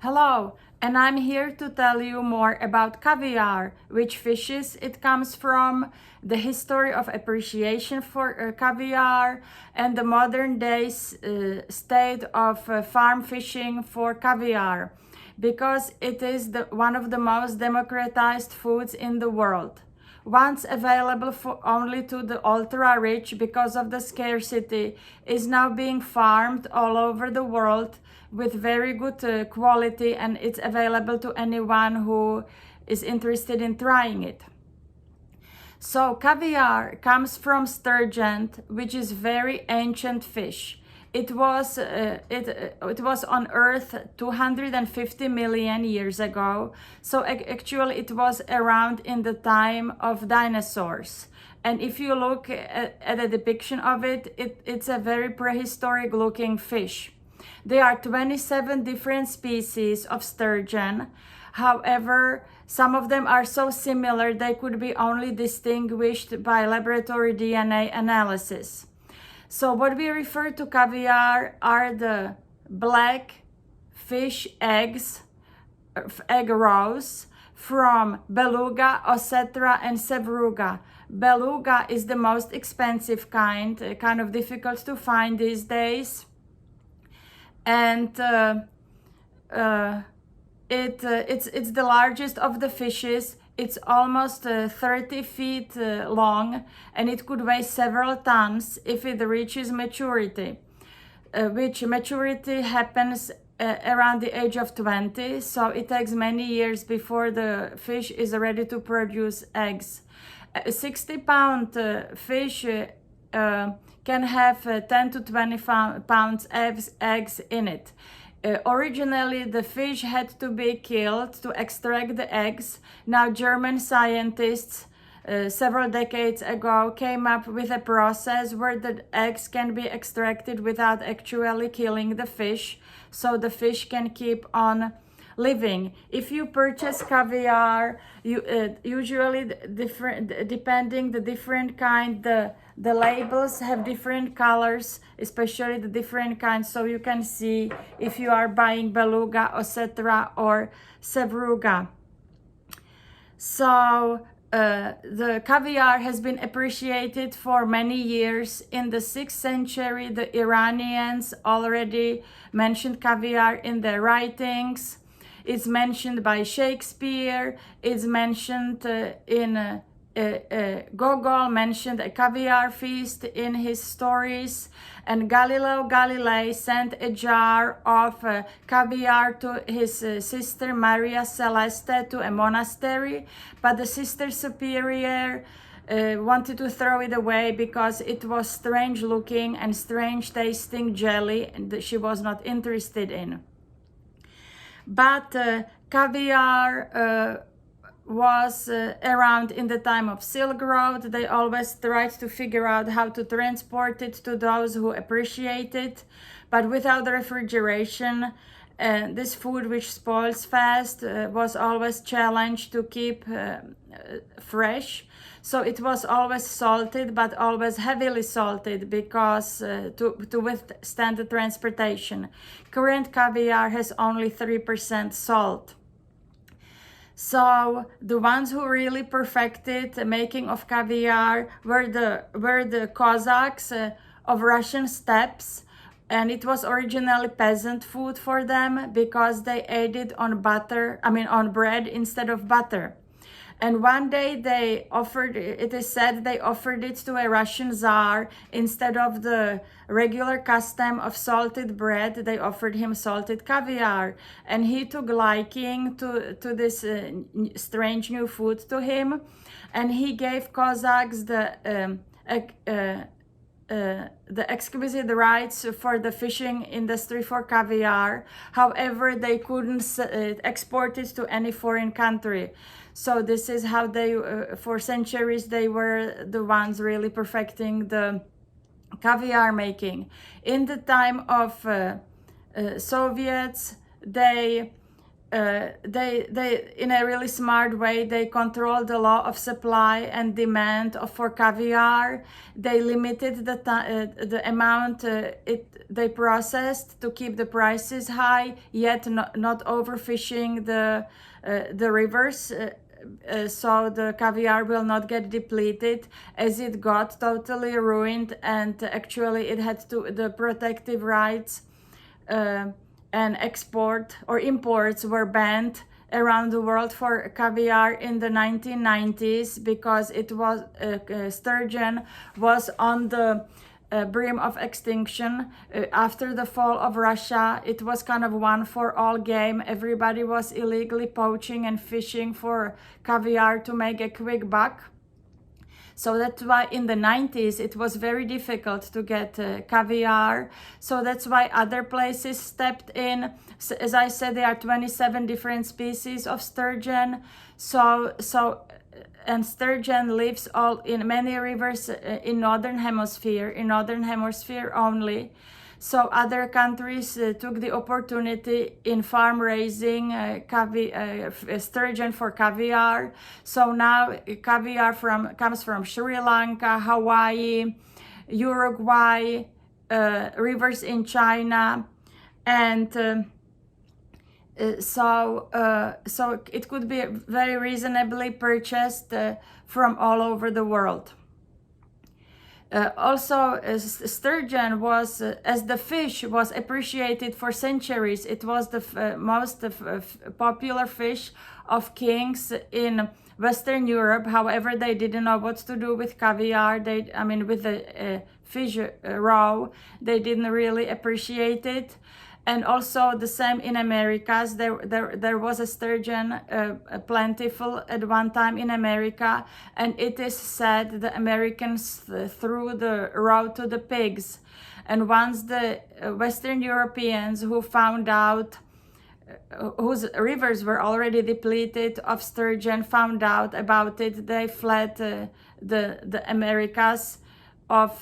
Hello, and I'm here to tell you more about caviar, which fishes it comes from, the history of appreciation for caviar, and the modern day state of farm fishing for caviar, because it is one of the most democratized foods in the world. Once available only to the ultra-rich because of the scarcity, is now being farmed all over the world with very good quality, and it's available to anyone who is interested in trying it. So caviar comes from sturgeon, which is very ancient fish. It was on Earth 250 million years ago. So actually it was around in the time of dinosaurs. And if you look at a depiction of it, it's a very prehistoric looking fish. There are 27 different species of sturgeon. However, some of them are so similar they could be only distinguished by laboratory DNA analysis. So what we refer to caviar are the black fish eggs, egg roes from Beluga, Osetra, and Sevruga. Beluga is the most expensive kind of difficult to find these days. And it's the largest of the fishes. It's almost 30 feet long, and it could weigh several tons if it reaches maturity, which maturity happens around the age of 20, so it takes many years before the fish is ready to produce eggs. A 60-pound fish can have 10 to 20 pounds eggs in it. Originally, the fish had to be killed to extract the eggs. Now, German scientists several decades ago came up with a process where the eggs can be extracted without actually killing the fish, so the fish can keep on living. If you purchase caviar, you usually depending the different kind, the labels have different colors, especially the different kinds, so you can see if you are buying Beluga, Osetra, or Sevruga. So the caviar has been appreciated for many years. In the 6th century, the Iranians already mentioned caviar in their writings. It's mentioned by Shakespeare. It's mentioned in Gogol mentioned a caviar feast in his stories, and Galileo Galilei sent a jar of caviar to his sister Maria Celeste to a monastery, but the sister superior wanted to throw it away because it was strange looking and strange tasting jelly, and she was not interested in. But caviar was around in the time of Silk Road. They always tried to figure out how to transport it to those who appreciate it, but without refrigeration, this food, which spoils fast, was always challenged to keep fresh. So it was always salted, but always heavily salted, because to withstand the transportation. Current caviar has only 3% salt. So the ones who really perfected the making of caviar were the Cossacks of Russian steppes, and it was originally peasant food for them because they ate it on on bread instead of butter. And one day it is said they offered it to a Russian Tsar. Instead of the regular custom of salted bread, they offered him salted caviar. And he took liking to this strange new food to him. And he gave Cossacks the exquisite rights for the fishing industry for caviar. However, they couldn't export it to any foreign country. So this is how they, for centuries, they were the ones really perfecting the caviar making. In the time of Soviets, they they in a really smart way, they control the law of supply and demand for caviar. They limited the amount they processed to keep the prices high, yet not overfishing the rivers. So the caviar will not get depleted, as it got totally ruined, and actually it had to the protective rights and export or imports were banned around the world for caviar in the 1990s, because it was sturgeon was on the brim of extinction. After the fall of Russia, it was kind of one for all game. Everybody was illegally poaching and fishing for caviar to make a quick buck. So that's why in the 90s it was very difficult to get caviar. So that's why other places stepped in. So, as I said, there are 27 different species of sturgeon. And sturgeon lives all in many rivers in northern hemisphere only. So other countries took the opportunity in farm raising sturgeon for caviar. So now caviar comes from Sri Lanka, Hawaii, Uruguay, rivers in China, and so it could be very reasonably purchased from all over the world. Also, sturgeon was, as the fish, was appreciated for centuries. It was the most popular fish of kings in Western Europe. However, they didn't know what to do with caviar. With the fish raw, they didn't really appreciate it. And also the same in Americas. There was a sturgeon plentiful at one time in America, and it is said the Americans threw the raw to the pigs. And once the Western Europeans who found out whose rivers were already depleted of sturgeon found out about it, they fled the Americas of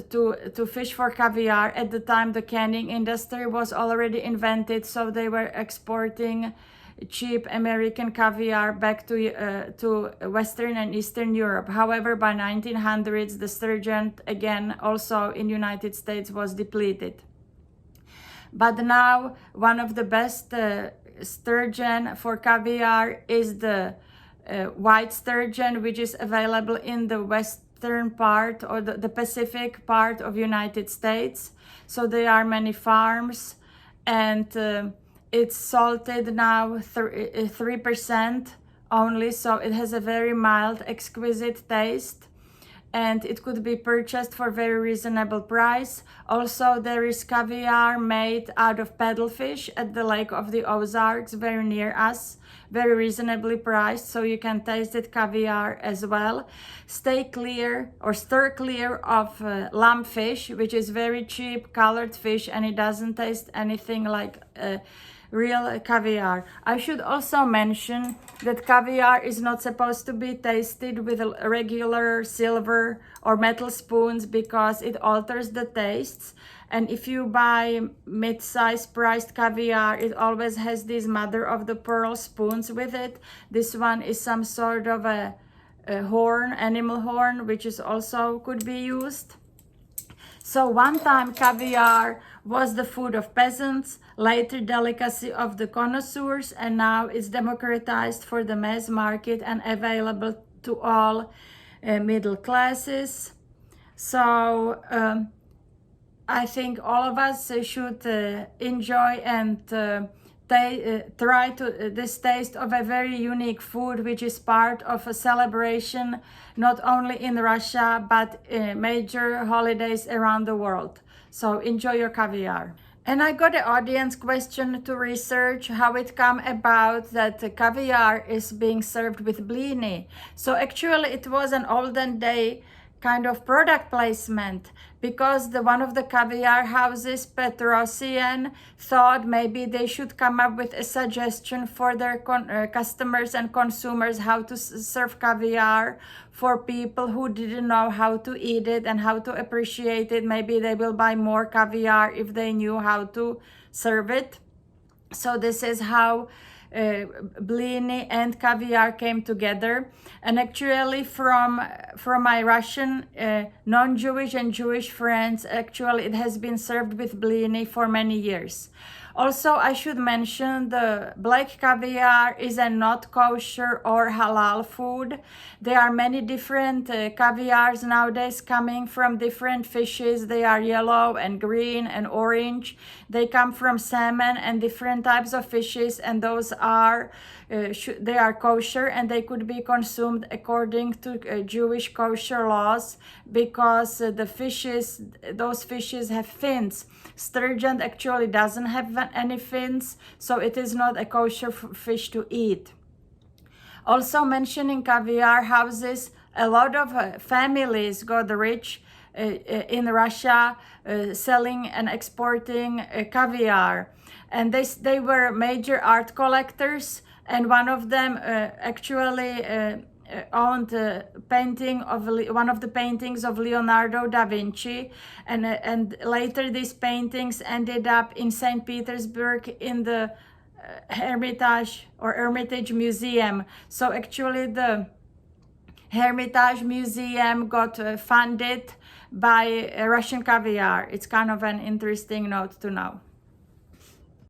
to fish for caviar. At the time, the canning industry was already invented, so they were exporting cheap American caviar back to Western and Eastern Europe. However, by 1900s, the sturgeon again also in United States was depleted. But now one of the best sturgeon for caviar is the white sturgeon, which is available in the western part or the Pacific part of United States. So there are many farms, and it's salted now 3% only, so it has a very mild, exquisite taste, and it could be purchased for very reasonable price. Also, there is caviar made out of paddlefish at the Lake of the Ozarks, very near us, very reasonably priced, so you can taste it caviar as well. Stay clear or stir clear of lumpfish, which is very cheap colored fish, and it doesn't taste anything like real caviar. I should also mention that caviar is not supposed to be tasted with regular silver or metal spoons, because it alters the tastes. And if you buy mid-size priced caviar, it always has these mother of the pearl spoons with it. This one is some sort of a horn, animal horn, which is also could be used. So one time caviar was the food of peasants, later delicacy of the connoisseurs, and now it's democratized for the mass market and available to all middle classes. So I think all of us should enjoy and try this taste of a very unique food, which is part of a celebration not only in Russia but major holidays around the world. So enjoy your caviar. And I got an audience question to research how it come about that the caviar is being served with blini. So actually it was an olden day kind of product placement, because one of the caviar houses, Petrosian, thought maybe they should come up with a suggestion for their customers and consumers how to serve caviar for people who didn't know how to eat it and how to appreciate it. Maybe they will buy more caviar if they knew how to serve it. So this is how blini and caviar came together. And actually from my Russian non-Jewish and Jewish friends, actually it has been served with blini for many years. Also, I should mention the black caviar is a not kosher or halal food. There are many different caviars nowadays coming from different fishes. They are yellow and green and orange. They come from salmon and different types of fishes, and those are they are kosher and they could be consumed according to Jewish kosher laws, because those fishes have fins. Sturgeon actually doesn't have any fins, so it is not a kosher fish to eat. Also, mentioning caviar houses, a lot of families got rich in Russia selling and exporting caviar, and they were major art collectors, and one of them actually owned a painting of one of the paintings of Leonardo da Vinci, and later these paintings ended up in St. Petersburg in the Hermitage Museum. So actually the Hermitage Museum got funded by Russian caviar. It's kind of an interesting note to know.